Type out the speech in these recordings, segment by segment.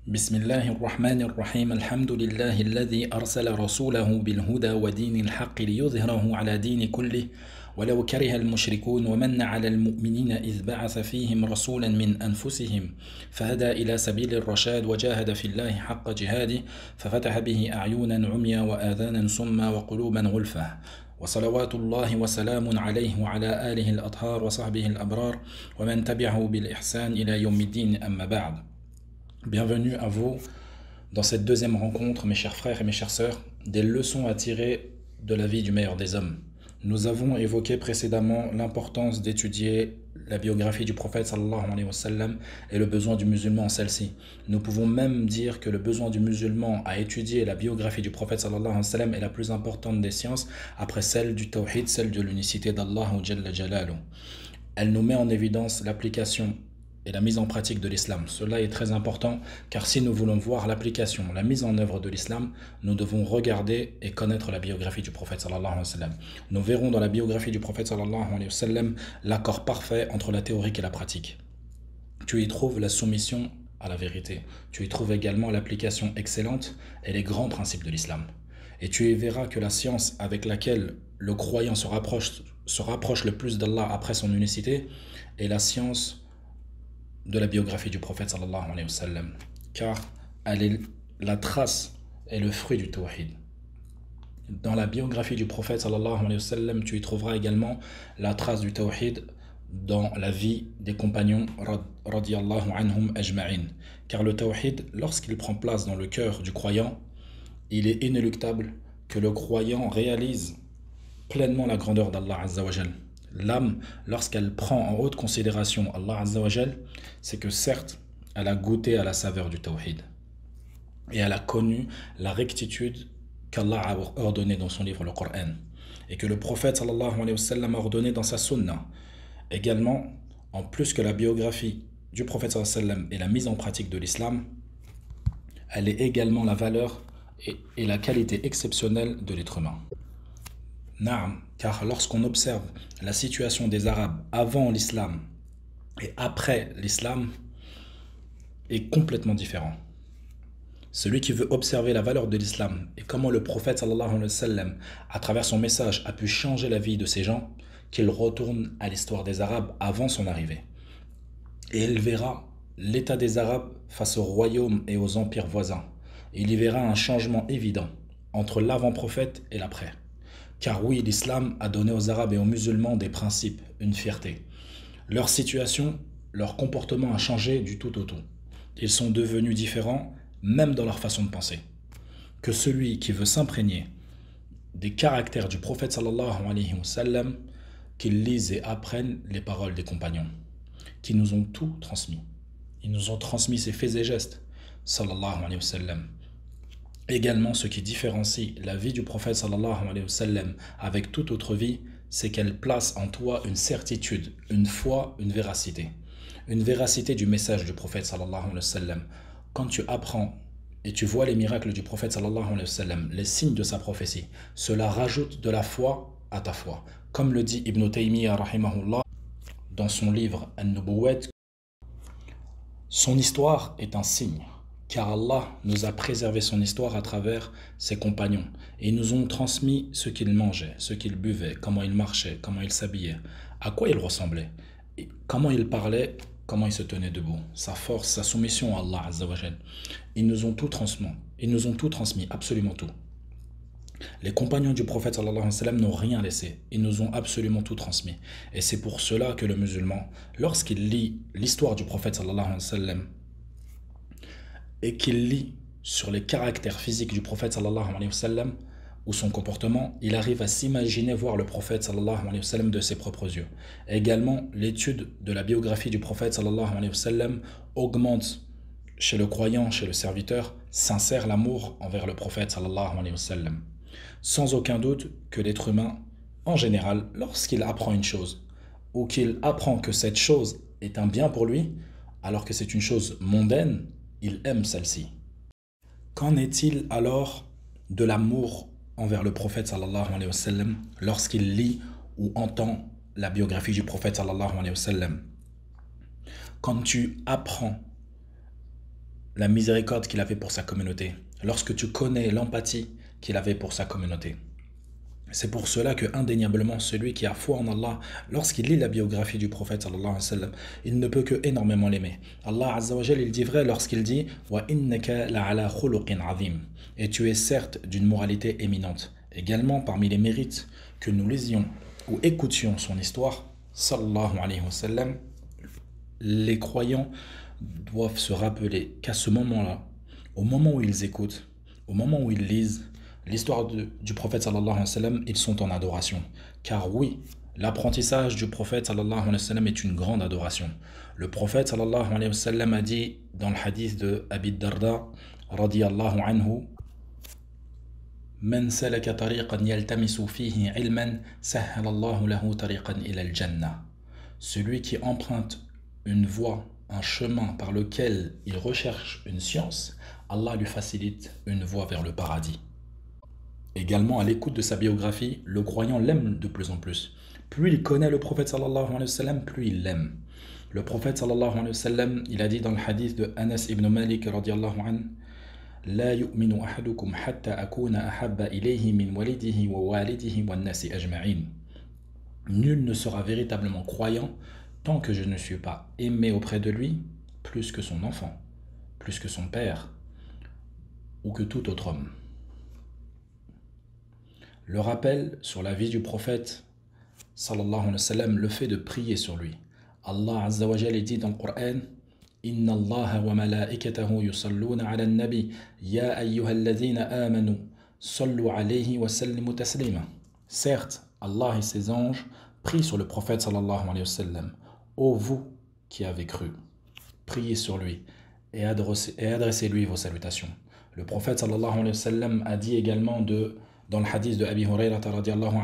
بسم الله الرحمن الرحيم الحمد لله الذي أرسل رسوله بالهدى ودين الحق ليظهره على دين كله ولو كره المشركون ومن على المؤمنين إذ بعث فيهم رسولا من أنفسهم فهدى إلى سبيل الرشاد وجاهد في الله حق جهاده ففتح به أعينا عميا وآذانا صما وقلوبا غلفا وصلوات الله وسلام عليه وعلى آله الأطهار وصحبه الأبرار ومن تبعه بالإحسان إلى يوم الدين أما بعد. Bienvenue à vous dans cette deuxième rencontre, mes chers frères et mes chères sœurs, des leçons à tirer de la vie du meilleur des hommes. Nous avons évoqué précédemment l'importance d'étudier la biographie du prophète sallallahu alayhi wa sallam et le besoin du musulman en celle-ci. Nous pouvons même dire que le besoin du musulman à étudier la biographie du prophète sallallahu alayhi wa sallam est la plus importante des sciences après celle du tawhid, celle de l'unicité d'Allah Jalla Jalaluh. Elle nous met en évidence l'application et la mise en pratique de l'islam. Cela est très important car si nous voulons voir l'application, la mise en œuvre de l'islam, nous devons regarder et connaître la biographie du prophète sallallahu alayhi wa sallam. Nous verrons dans la biographie du prophète sallallahu alayhi wa sallam l'accord parfait entre la théorique et la pratique. Tu y trouves la soumission à la vérité. Tu y trouves également l'application excellente et les grands principes de l'islam. Et tu y verras que la science avec laquelle le croyant se rapproche le plus d'Allah après son unicité est la science de la biographie du prophète sallallahu alayhi wa sallam, car elle est la trace et le fruit du tawhid. Dans la biographie du prophète sallallahu alayhi wa sallam, tu y trouveras également la trace du tawhid dans la vie des compagnons radiyallahu anhum ajma'in. Car le tawhid, lorsqu'il prend place dans le cœur du croyant, il est inéluctable que le croyant réalise pleinement la grandeur d'Allah azza wa jal. L'âme, lorsqu'elle prend en haute considération Allah Azza wa Jal, c'est que certes, elle a goûté à la saveur du tawhid. Et elle a connu la rectitude qu'Allah a ordonnée dans son livre, le Coran. Et que le prophète sallallahu alayhi wa sallam a ordonné dans sa sunna. Également, en plus que la biographie du prophète sallallahu alayhi wa sallam et la mise en pratique de l'islam, elle est également la valeur et la qualité exceptionnelle de l'être humain. Naam, car lorsqu'on observe la situation des Arabes avant l'islam et après l'islam est complètement différent. Celui qui veut observer la valeur de l'islam et comment le prophète sallallahu alayhi wa sallam, à travers son message, a pu changer la vie de ces gens, qu'il retourne à l'histoire des Arabes avant son arrivée. Et il verra l'état des Arabes face aux royaumes et aux empires voisins. Il y verra un changement évident entre l'avant-prophète et l'après. Car oui, l'islam a donné aux Arabes et aux musulmans des principes, une fierté. Leur situation, leur comportement a changé du tout au tout. Ils sont devenus différents, même dans leur façon de penser. Que celui qui veut s'imprégner des caractères du prophète sallallahu alayhi wa sallam, qu'il lise et apprenne les paroles des compagnons, qui nous ont tout transmis. Ils nous ont transmis ses faits et gestes, sallallahu alayhi wa sallam. Également, ce qui différencie la vie du prophète sallallahu alayhi wa sallam avec toute autre vie, c'est qu'elle place en toi une certitude, une foi, une véracité. Une véracité du message du prophète sallallahu alayhi wa sallam. Quand tu apprends et tu vois les miracles du prophète sallallahu alayhi wa sallam, les signes de sa prophétie, cela rajoute de la foi à ta foi. Comme le dit Ibn Taymiyyah rahimahullah dans son livre An-Nubuwwat, son histoire est un signe. Car Allah nous a préservé son histoire à travers ses compagnons. Et ils nous ont transmis ce qu'ils mangeaient, ce qu'ils buvaient, comment ils marchaient, comment ils s'habillaient, à quoi ils ressemblaient, et comment ils parlaient, comment ils se tenaient debout, sa force, sa soumission à Allah Azza wa Jal. Ils nous ont tout transmis, absolument tout. Les compagnons du prophète sallallahu alayhi wa sallam n'ont rien laissé, ils nous ont absolument tout transmis. Et c'est pour cela que le musulman, lorsqu'il lit l'histoire du prophète sallallahu alayhi wa sallam, et qu'il lit sur les caractères physiques du prophète sallallahu alayhi wa sallam ou son comportement, il arrive à s'imaginer voir le prophète sallallahu alayhi wa sallam de ses propres yeux. Et également, l'étude de la biographie du prophète sallallahu alayhi wa sallam augmente chez le croyant, chez le serviteur, sincère l'amour envers le prophète sallallahu alayhi wa sallam. Sans aucun doute que l'être humain, en général, lorsqu'il apprend une chose, ou qu'il apprend que cette chose est un bien pour lui, alors que c'est une chose mondaine, il aime celle-ci. Qu'en est-il alors de l'amour envers le prophète sallallahu alayhi wa sallam lorsqu'il lit ou entend la biographie du prophète sallallahu alayhi wa sallam? Quand tu apprends la miséricorde qu'il avait pour sa communauté, lorsque tu connais l'empathie qu'il avait pour sa communauté. C'est pour cela que, indéniablement, celui qui a foi en Allah, lorsqu'il lit la biographie du prophète sallallahu alayhi wa sallam, il ne peut que énormément l'aimer. Allah azza wa jal, il dit vrai lorsqu'il dit wa innaka la'ala khuluqin azim. Et tu es certes d'une moralité éminente. Également, parmi les mérites que nous lisions ou écoutions son histoire, sallallahu alayhi wa sallam, les croyants doivent se rappeler qu'à ce moment-là, au moment où ils écoutent, au moment où ils lisent l'histoire du prophète sallallahu alayhi wa sallam, ils sont en adoration. Car oui, l'apprentissage du prophète sallallahu alayhi wa sallam est une grande adoration. Le prophète sallallahu alayhi wa sallam a dit dans le hadith de Abi Darda radiyallahu anhu: Man salaka tariqan yaltamisu fihi ilman sahhala Allahu lahu tariqan ila al-jannah. Celui qui emprunte une voie, un chemin par lequel il recherche une science, Allah lui facilite une voie vers le paradis. Également, à l'écoute de sa biographie, le croyant l'aime de plus en plus. Plus il connaît le prophète sallallahu alayhi wa sallam, plus il l'aime. Le prophète sallallahu alayhi wa sallam, il a dit dans le hadith de Anas ibn Malik radiyallahu anhu: La yu'minu ahadukum hatta akuna ahabba ilayhi min walidihi wa walidihi wa nasi ajma'in. Nul ne sera véritablement croyant tant que je ne suis pas aimé auprès de lui plus que son enfant, plus que son père ou que tout autre homme. Le rappel sur la vie du prophète sallallahu alayhi wa sallam, le fait de prier sur lui. Allah azza wa jalla dit dans le Coran: Inna Allah wa malaikatahu yusalluna ala nabi ya ayyuhalladhina amanu sallu alayhi wa sallimu taslima. Certes, Allah et ses anges prient sur le prophète sallallahu alayhi wa sallam. Ô vous qui avez cru, priez sur lui et adressez-lui vos salutations. Le prophète sallallahu alayhi wa sallam a dit également dans le hadith de Abi Hurayra radiyallahu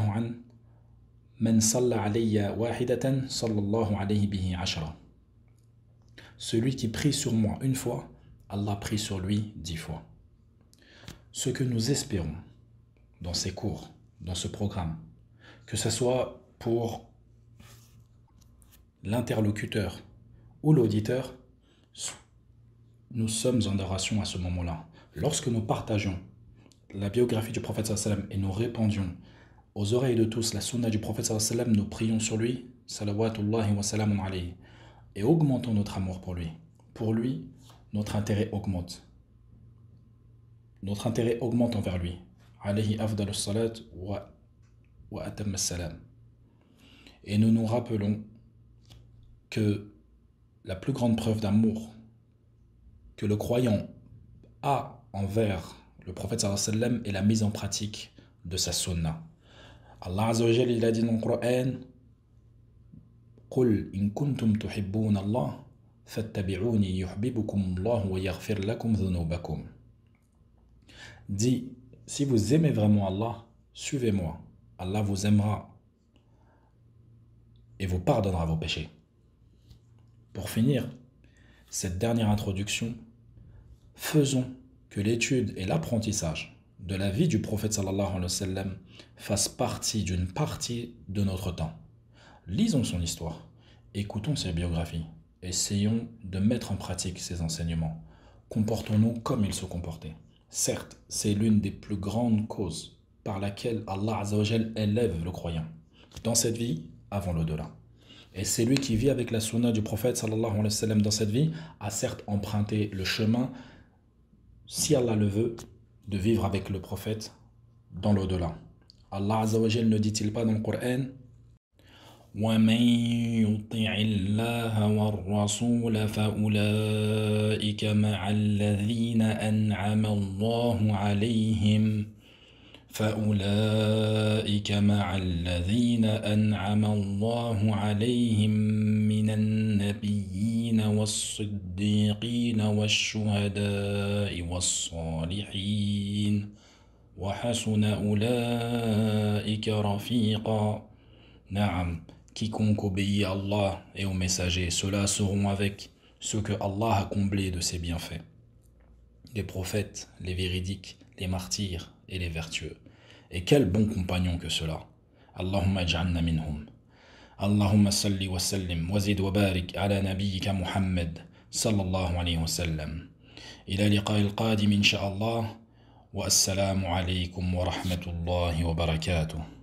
anhu, Man salla alayya wahidatan sallallahu alayhi bihi ashra. Celui qui prie sur moi une fois, Allah prie sur lui 10 fois. Ce que nous espérons dans ces cours, dans ce programme, que ce soit pour l'interlocuteur ou l'auditeur, nous sommes en adoration à ce moment-là. Lorsque nous partageons la biographie du prophète sallallahu alayhi wa sallam et nous répandions aux oreilles de tous la sunna du prophète sallallahu alayhi wa sallam, nous prions sur lui, salawatullahi wa salamun alayhi, et augmentons notre amour pour lui. Pour lui, notre intérêt augmente. Notre intérêt augmente envers lui. Alayhi afdalus salat wa atammas salam. Et nous nous rappelons que la plus grande preuve d'amour que le croyant a envers le prophète sallallahu alayhi wa sallam est la mise en pratique de sa sunna. Allah azza wa jalla, il a dit dans le Coran: Qul in kuntum tuhibbuna Allah fattabi'uni yuhibbukum Allah wa yaghfir lakum dhunubakum. Dis, si vous aimez vraiment Allah, suivez-moi. Allah vous aimera et vous pardonnera vos péchés. Pour finir cette dernière introduction, faisons que l'étude et l'apprentissage de la vie du prophète sallallahu alayhi wa sallam fassent partie d'une partie de notre temps. Lisons son histoire, écoutons ses biographies, essayons de mettre en pratique ses enseignements. Comportons-nous comme il se comportait. Certes, c'est l'une des plus grandes causes par laquelle Allah azza wa jal élève le croyant, dans cette vie, avant l'au-delà. Et c'est lui qui vit avec la sunna du prophète sallallahu alayhi wa sallam dans cette vie, a certes emprunté le chemin, si Allah le veut, de vivre avec le prophète dans l'au-delà. Allah azza wa jal ne dit-il pas dans le Coran: وَمَن يُطِعِ اللَّهَ وَالرَّسُولَ فَأُولَئِكَ مَعَ الَّذِينَ أَنْعَمَ اللَّهُ عَلَيْهِمْ من النبيين والصديقين والشهداء والصالحين وحسن أولئك رفيقا. Naam, quiconque obéit à Allah et aux messagers, ceux-là seront avec ceux que Allah a comblés de ses bienfaits. Les prophètes, les véridiques, les martyrs et les vertueux. Et quel bon compagnon que cela. Allahumma ij'alna minhum. اللهم صل وسلم وزد وبارك على نبيك محمد صلى الله عليه وسلم. إلى لقاء القادم إن شاء الله، والسلام عليكم ورحمة الله وبركاته.